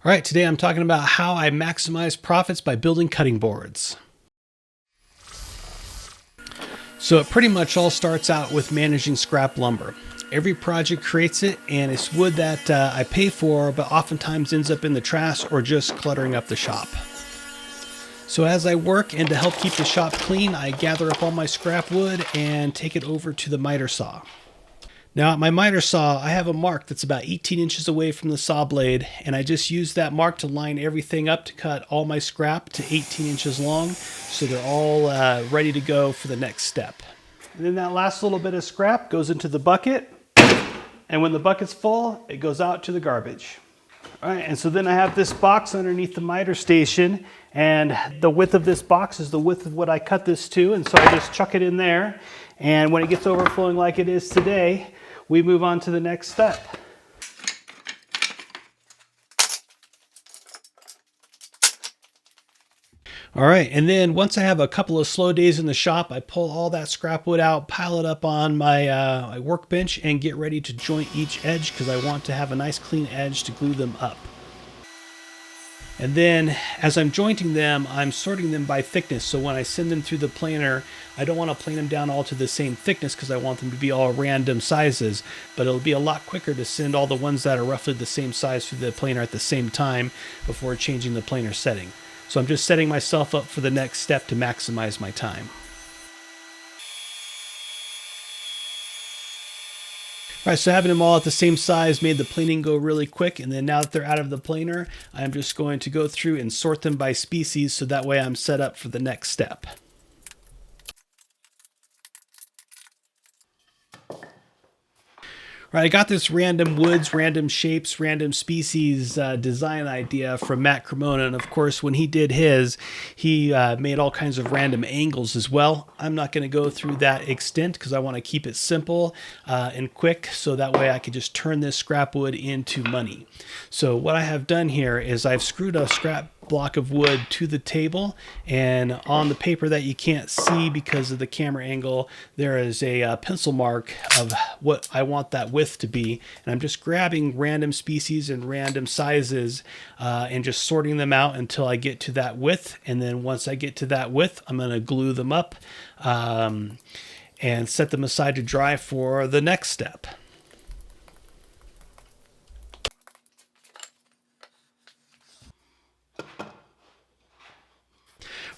All right, today I'm talking about how I maximize profits by building cutting boards. So it pretty much all starts out with managing scrap lumber. Every project creates it, and it's wood that I pay for, but oftentimes ends up in the trash or just cluttering up the shop. So as I work and to help keep the shop clean, I gather up all my scrap wood and take it over to the miter saw. Now at my miter saw, I have a mark that's about 18 inches away from the saw blade, and I just use that mark to line everything up to cut all my scrap to 18 inches long, so they're all ready to go for the next step. And then that last little bit of scrap goes into the bucket, and when the bucket's full, it goes out to the garbage. All right, and so then I have this box underneath the miter station, and the width of this box is the width of what I cut this to, and so I just chuck it in there, and when it gets overflowing like it is today, we move on to the next step. All right, and then once I have a couple of slow days in the shop, I pull all that scrap wood out, pile it up on my workbench, and get ready to joint each edge because I want to have a nice clean edge to glue them up. And then as I'm jointing them, I'm sorting them by thickness. So when I send them through the planer, I don't want to plane them down all to the same thickness because I want them to be all random sizes. But it'll be a lot quicker to send all the ones that are roughly the same size through the planer at the same time before changing the planer setting. So I'm just setting myself up for the next step to maximize my time. All right, so having them all at the same size made the planing go really quick, and then now that they're out of the planer, I'm just going to go through and sort them by species so that way I'm set up for the next step. Right, I got this random woods, random shapes, random species design idea from Matt Cremona, and of course when he did his, he made all kinds of random angles as well. I'm not going to go through that extent because I want to keep it simple and quick so that way I can just turn this scrap wood into money. So what I have done here is I've screwed a scrap block of wood to the table, and on the paper that you can't see because of the camera angle, there is a pencil mark of what I want that width to be, and I'm just grabbing random species and random sizes and just sorting them out until I get to that width. And then once I get to that width, I'm going to glue them up and set them aside to dry for the next step.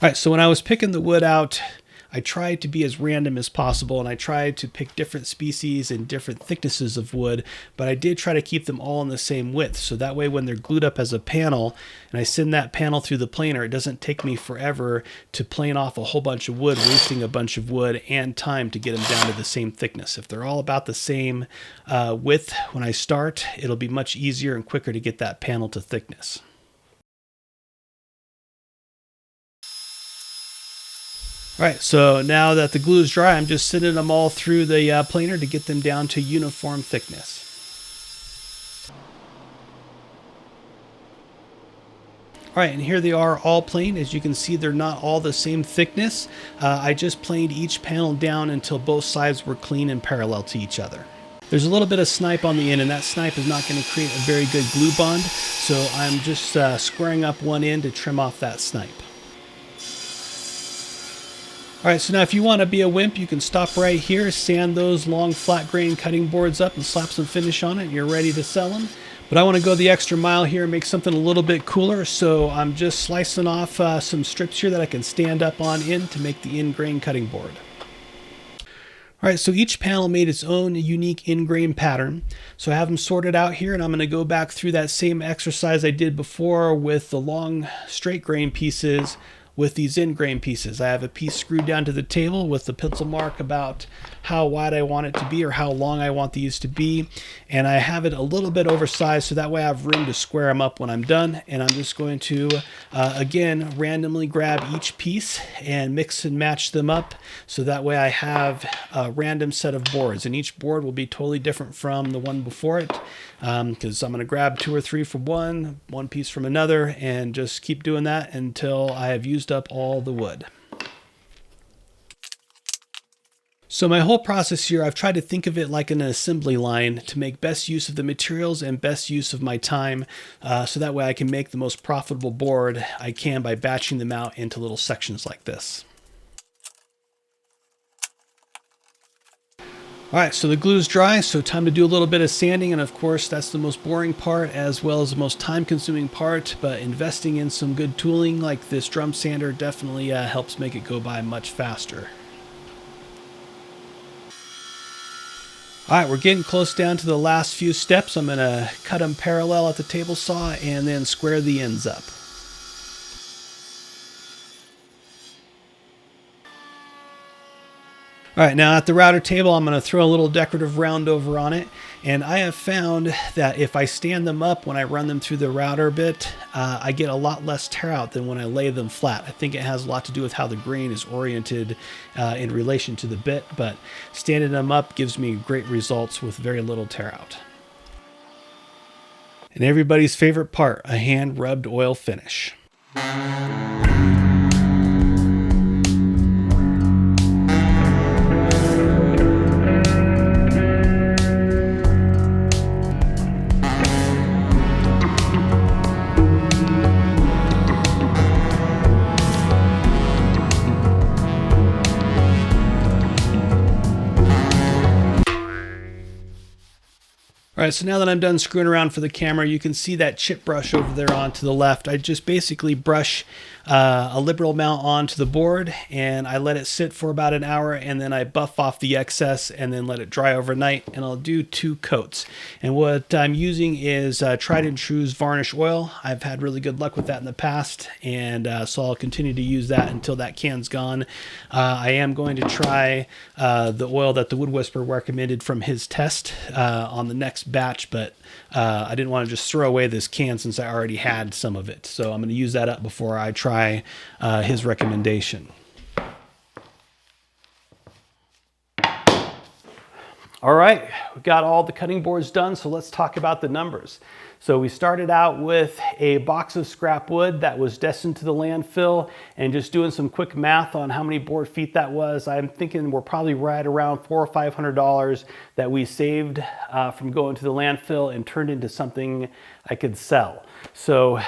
All right, so when I was picking the wood out, I tried to be as random as possible, and I tried to pick different species and different thicknesses of wood, but I did try to keep them all in the same width. So that way when they're glued up as a panel, and I send that panel through the planer, it doesn't take me forever to plane off a whole bunch of wood, wasting a bunch of wood and time to get them down to the same thickness. If they're all about the same width when I start, it'll be much easier and quicker to get that panel to thickness. All right, so now that the glue is dry, I'm just sending them all through the planer to get them down to uniform thickness. All right, and here they are all planed. As you can see, they're not all the same thickness. I just planed each panel down until both sides were clean and parallel to each other. There's a little bit of snipe on the end, and that snipe is not going to create a very good glue bond, so I'm just squaring up one end to trim off that snipe. All right, so now if you want to be a wimp, you can stop right here, sand those long flat grain cutting boards up and slap some finish on it, and you're ready to sell them. But I want to go the extra mile here and make something a little bit cooler, so I'm just slicing off some strips here that I can stand up on end to make the end grain cutting board. All right, so each panel made its own unique end grain pattern. So I have them sorted out here, and I'm going to go back through that same exercise I did before with the long straight grain pieces with these end grain pieces. I have a piece screwed down to the table with the pencil mark about how wide I want it to be or how long I want these to be, and I have it a little bit oversized so that way I have room to square them up when I'm done. And I'm just going to again randomly grab each piece and mix and match them up so that way I have a random set of boards, and each board will be totally different from the one before it, because I'm going to grab 2 or 3 from one piece from another, and just keep doing that until I have used up all the wood. So my whole process here, I've tried to think of it like an assembly line to make best use of the materials and best use of my time, so that way I can make the most profitable board I can by batching them out into little sections like this. All right, so the glue is dry, so time to do a little bit of sanding, and of course that's the most boring part as well as the most time-consuming part, but investing in some good tooling like this drum sander definitely helps make it go by much faster. All right, we're getting close down to the last few steps. I'm gonna cut them parallel at the table saw and then square the ends up. All right, now at the router table, I'm going to throw a little decorative round over on it. And I have found that if I stand them up when I run them through the router bit, I get a lot less tear out than when I lay them flat. I think it has a lot to do with how the grain is oriented in relation to the bit, but standing them up gives me great results with very little tear out. And everybody's favorite part, a hand rubbed oil finish. All right, so now that I'm done screwing around for the camera, you can see that chip brush over there on to the left. I just basically brush a liberal amount onto the board and I let it sit for about an hour, and then I buff off the excess and then let it dry overnight, and I'll do 2 coats. And what I'm using is Tried and True's varnish oil. I've had really good luck with that in the past, and so I'll continue to use that until that can's gone. I am going to try the oil that the Wood Whisperer recommended from his test on the next batch, but I didn't want to just throw away this can since I already had some of it. So I'm going to use that up before I try his recommendation. All right, we've got all the cutting boards done, so let's talk about the numbers. So we started out with a box of scrap wood that was destined to the landfill, and just doing some quick math on how many board feet that was, I'm thinking we're probably right around $400 or $500 that we saved from going to the landfill and turned into something I could sell. So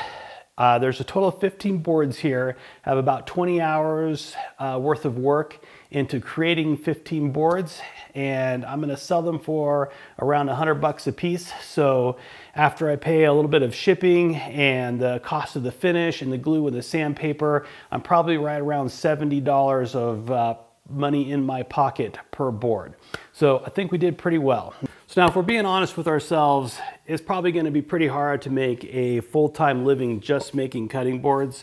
there's a total of 15 boards here. I have about 20 hours worth of work into creating 15 boards, and I'm gonna sell them for around $100 a piece. So after I pay a little bit of shipping and the cost of the finish and the glue and the sandpaper, I'm probably right around $70 of money in my pocket per board. So I think we did pretty well. So now if we're being honest with ourselves, it's probably going to be pretty hard to make a full-time living just making cutting boards.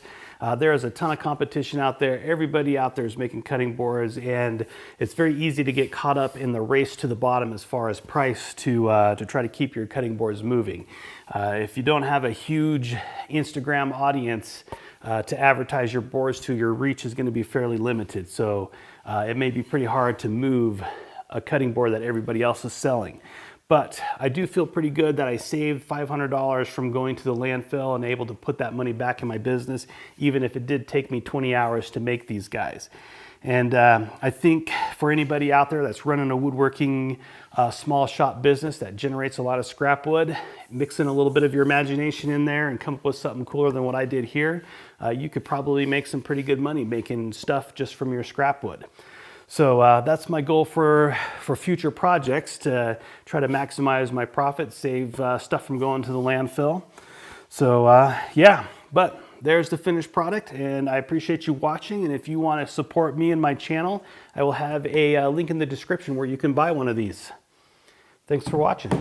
There is a ton of competition out there. Everybody out there is making cutting boards, and it's very easy to get caught up in the race to the bottom as far as price to try to keep your cutting boards moving. If you don't have a huge Instagram audience to advertise your boards to, your reach is going to be fairly limited. So it may be pretty hard to move a cutting board that everybody else is selling. But I do feel pretty good that I saved $500 from going to the landfill and able to put that money back in my business, even if it did take me 20 hours to make these guys. And I think for anybody out there that's running a woodworking small shop business that generates a lot of scrap wood, mix in a little bit of your imagination in there and come up with something cooler than what I did here, you could probably make some pretty good money making stuff just from your scrap wood. So that's my goal for future projects, to try to maximize my profit, save stuff from going to the landfill. So yeah, but there's the finished product, and I appreciate you watching. And if you want to support me and my channel, I will have a link in the description where you can buy one of these. Thanks for watching.